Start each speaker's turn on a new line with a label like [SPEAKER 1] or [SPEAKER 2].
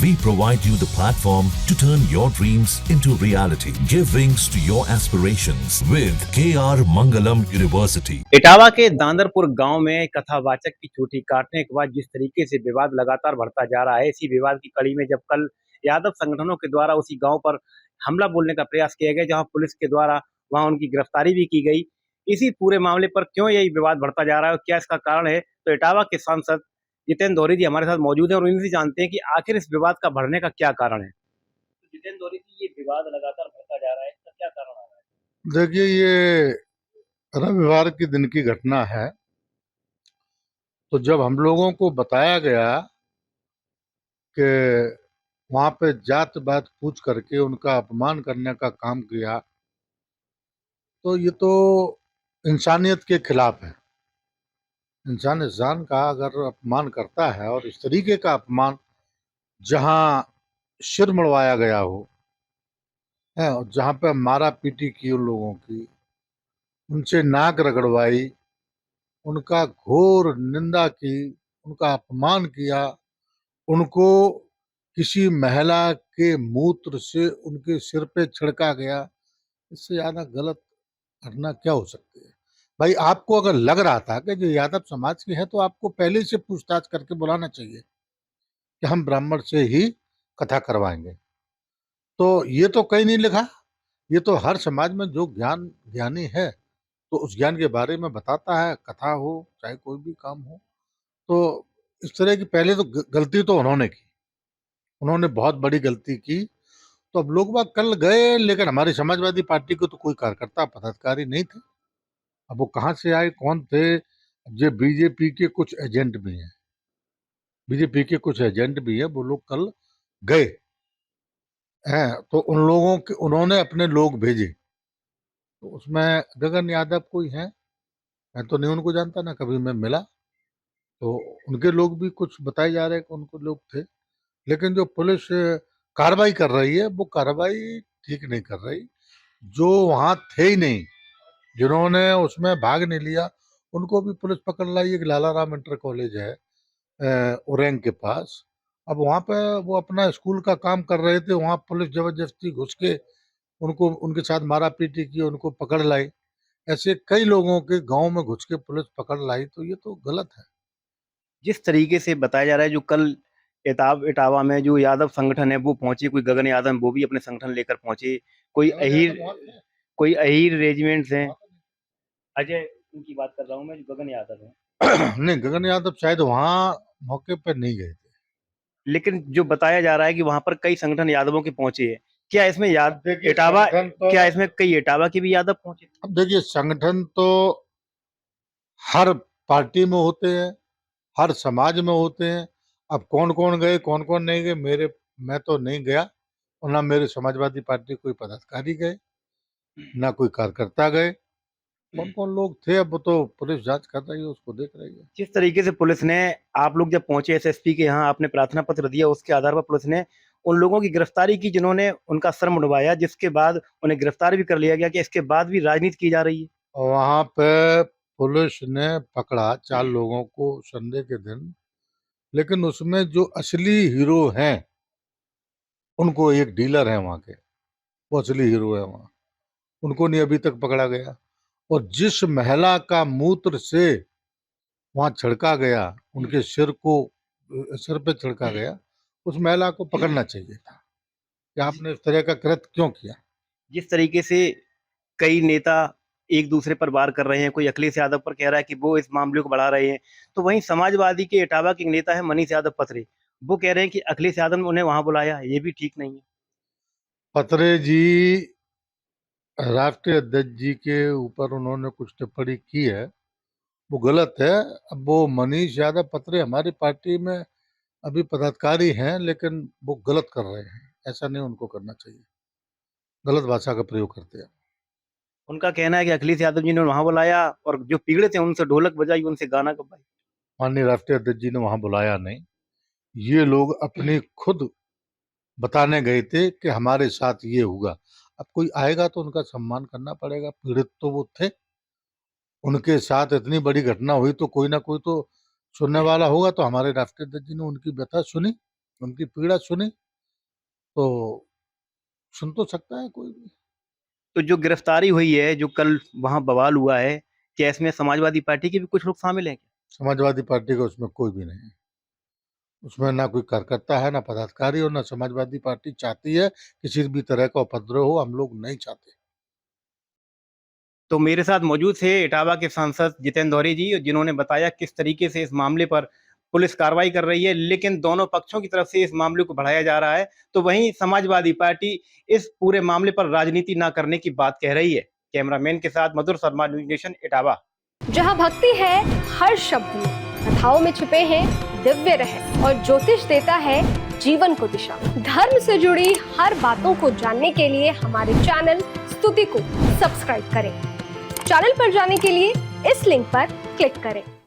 [SPEAKER 1] We provide you the platform to turn your dreams into reality. Give wings to your aspirations with KR Mangalam University.
[SPEAKER 2] Etawah के दांदरपुर गांव में कथावाचक की चोटी काटने के बाद जिस तरीके से विवाद लगातार बढ़ता जा रहा है, इसी विवाद की कड़ी में जब कल यादव संगठनों के द्वारा उसी गांव पर हमला बोलने का प्रयास किया गया, जहां पुलिस के द्वारा वहां उनकी गिरफ्तारी भी की गई। इसी पूरे मामले पर क्यों यही विवाद बढ़ता जा रहा है और क्या इसका कारण है, तो इटावा के सांसद जितेंद्र दौरी जी हमारे साथ मौजूद हैं और उनसे जानते हैं कि आखिर इस विवाद का बढ़ने का क्या कारण है। तो जितेंद्र दौरी जी, ये विवाद लगातार बढ़ता जा रहा है, इसका क्या कारण आ रहा है?
[SPEAKER 3] देखिए, ये रविवार के दिन की घटना है। तो जब हम लोगों को बताया गया कि वहां पे जात बात पूछ करके उनका अपमान करने का काम किया, तो ये तो इंसानियत के खिलाफ है। इंसान का अगर अपमान करता है और इस तरीके का अपमान जहां सिर मुड़वाया गया हो है, और जहां पे मारा पीटी की उन लोगों की, उनसे नाक रगड़वाई, उनका घोर निंदा की, उनका अपमान किया, उनको किसी महिला के मूत्र से उनके सिर पे छिड़का गया। इससे ज्यादा गलत घटना क्या हो सकती है? भाई, आपको अगर लग रहा था कि जो यादव समाज की है, तो आपको पहले से पूछताछ करके बुलाना चाहिए कि हम ब्राह्मण से ही कथा करवाएंगे। तो ये तो कहीं नहीं लिखा। ये तो हर समाज में जो ज्ञानी है तो उस ज्ञान के बारे में बताता है, कथा हो चाहे कोई भी काम हो। तो इस तरह की पहले तो गलती तो उन्होंने बहुत बड़ी गलती की। तो अब लोग बाग कल गए, लेकिन हमारी समाजवादी पार्टी को तो कोई कार्यकर्ता पदाधिकारी नहीं थे। अब वो कहाँ से आए, कौन थे? अब ये बीजेपी के कुछ एजेंट भी हैं, वो लोग कल गए हैं। तो उन लोगों के उन्होंने अपने लोग भेजे, तो उसमें गगन यादव कोई है, मैं तो नहीं उनको जानता, ना कभी मैं मिला। तो उनके लोग भी कुछ बताए जा रहे हैं कि उनको लोग थे। लेकिन जो पुलिस कार्रवाई कर रही है, वो कार्रवाई ठीक नहीं कर रही। जो वहां थे ही नहीं, जिन्होंने उसमें भाग नहीं लिया, उनको भी पुलिस पकड़ लाई। एक लाला राम इंटर कॉलेज है उरेंग के पास। अब वहां पे वो अपना स्कूल का काम कर रहे थे, वहां पुलिस जबरदस्ती घुस के उनको उनके साथ मारा पीटी की, उनको पकड़ लाई। ऐसे कई लोगों के गांव में घुस के पुलिस पकड़ लाई, तो ये तो गलत है।
[SPEAKER 2] जिस तरीके से बताया जा रहा है, जो कल इटावा में जो यादव संगठन है वो पहुंचे, कोई गगन यादव वो भी अपने संगठन लेकर पहुंचे, कोई अहीर रेजिमेंट्स हैं, अजय उनकी बात कर रहा हूँ मैं, जो गगन यादव है।
[SPEAKER 3] नहीं, गगन यादव शायद वहां मौके पर नहीं गए थे।
[SPEAKER 2] लेकिन जो बताया जा रहा है कि वहां पर कई संगठन यादवों के पहुंचे हैं। क्या इसमें इटावा क्या इसमें कई इटावा के भी यादव पहुंचे?
[SPEAKER 3] अब देखिए, संगठन तो हर पार्टी में होते हैं, हर समाज में होते हैं। अब कौन कौन गए, कौन कौन नहीं गए, मैं तो नहीं गया, और ना मेरे समाजवादी पार्टी कोई पदाधिकारी गए, ना कोई कार्यकर्ता गए। कौन कौन लोग थे, अब वो तो पुलिस जांच कर रही है, उसको देख रही है।
[SPEAKER 2] जिस तरीके से पुलिस ने, आप लोग जब पहुंचे एसएसपी के यहाँ, आपने प्रार्थना पत्र दिया, उसके आधार पर पुलिस ने उन लोगों की गिरफ्तारी की जिन्होंने उनका सर मुंडवाया, जिसके बाद उन्हें गिरफ्तार भी कर लिया गया। कि इसके बाद भी राजनीति की जा रही है?
[SPEAKER 3] और वहां पे पुलिस ने पकड़ा 4 लोगों को संडे के दिन, लेकिन उसमें जो असली हीरो हैं, उनको, एक डीलर है वहां के, वो असली हीरो है वहां, उनको नहीं अभी तक पकड़ा गया। और जिस महिला का मूत्र से वहां छिड़का गया, उनके सिर पे छिड़का गया, उस महिला को पकड़ना चाहिए था कि आपने इस तरह का कृत्य क्यों किया।
[SPEAKER 2] जिस तरीके से कई नेता एक दूसरे पर वार कर रहे हैं, कोई अखिलेश यादव पर कह रहा है कि वो इस मामले को बढ़ा रहे हैं, तो वहीं समाजवादी के इटावा के एक नेता है मनीष यादव पथरे, वो कह रहे हैं कि अखिलेश यादव ने उन्हें वहां बुलाया, ये भी ठीक नहीं है।
[SPEAKER 3] पतरे जी राष्ट्रीय अध्यक्ष जी के ऊपर उन्होंने कुछ टिप्पणी की है, वो गलत है। अब वो मनीष यादव पतरे हमारी पार्टी में अभी पदाधिकारी हैं, लेकिन वो गलत कर रहे हैं, ऐसा नहीं उनको करना चाहिए, गलत भाषा का प्रयोग करते हैं।
[SPEAKER 2] उनका कहना है कि अखिलेश यादव जी ने वहां बुलाया और जो पीड़ित हैं उनसे ढोलक बजाई, उनसे गाना गवाई।
[SPEAKER 3] माननीय राष्ट्रीय अध्यक्ष जी ने वहां बुलाया नहीं, ये लोग अपनी खुद बताने गए थे कि हमारे साथ ये हुआ। अब कोई आएगा तो उनका सम्मान करना पड़ेगा, पीड़ित तो वो थे, उनके साथ इतनी बड़ी घटना हुई, तो कोई ना कोई तो सुनने वाला होगा। तो हमारे राष्ट्रीय अध्यक्ष जी ने उनकी व्यथा सुनी, उनकी पीड़ा सुनी तो सुन तो सकता है कोई भी।
[SPEAKER 2] तो जो गिरफ्तारी हुई है, जो कल वहां बवाल हुआ है, क्या इसमें समाजवादी पार्टी के भी कुछ लोग शामिल हैं?
[SPEAKER 3] समाजवादी पार्टी का उसमें कोई भी नहीं है। उसमें ना कोई कार्यकर्ता है, ना पदाधिकारी और ना समाजवादी पार्टी चाहती है किसी भी तरह का उपद्रव हो। हम लोग नहीं चाहते।
[SPEAKER 2] तो मेरे साथ मौजूद थे इटावा के सांसद जितेंद्र धौरी जी, जिन्होंने बताया किस तरीके से इस मामले पर पुलिस कार्रवाई कर रही है, लेकिन दोनों पक्षों की तरफ से इस मामले को बढ़ाया जा रहा है। तो वहीं समाजवादी पार्टी इस पूरे मामले पर राजनीति ना करने की बात कह रही है। कैमरामैन के साथ मधुर शर्मा, न्यूज नेशन, इटावा।
[SPEAKER 4] जहां भक्ति है हर शब्द में, कथाओं में छिपे हैं दिव्य रहस्य और ज्योतिष देता है जीवन को दिशा। धर्म से जुड़ी हर बातों को जानने के लिए हमारे चैनल स्तुति को सब्सक्राइब करें। चैनल पर जाने के लिए इस लिंक पर क्लिक करें।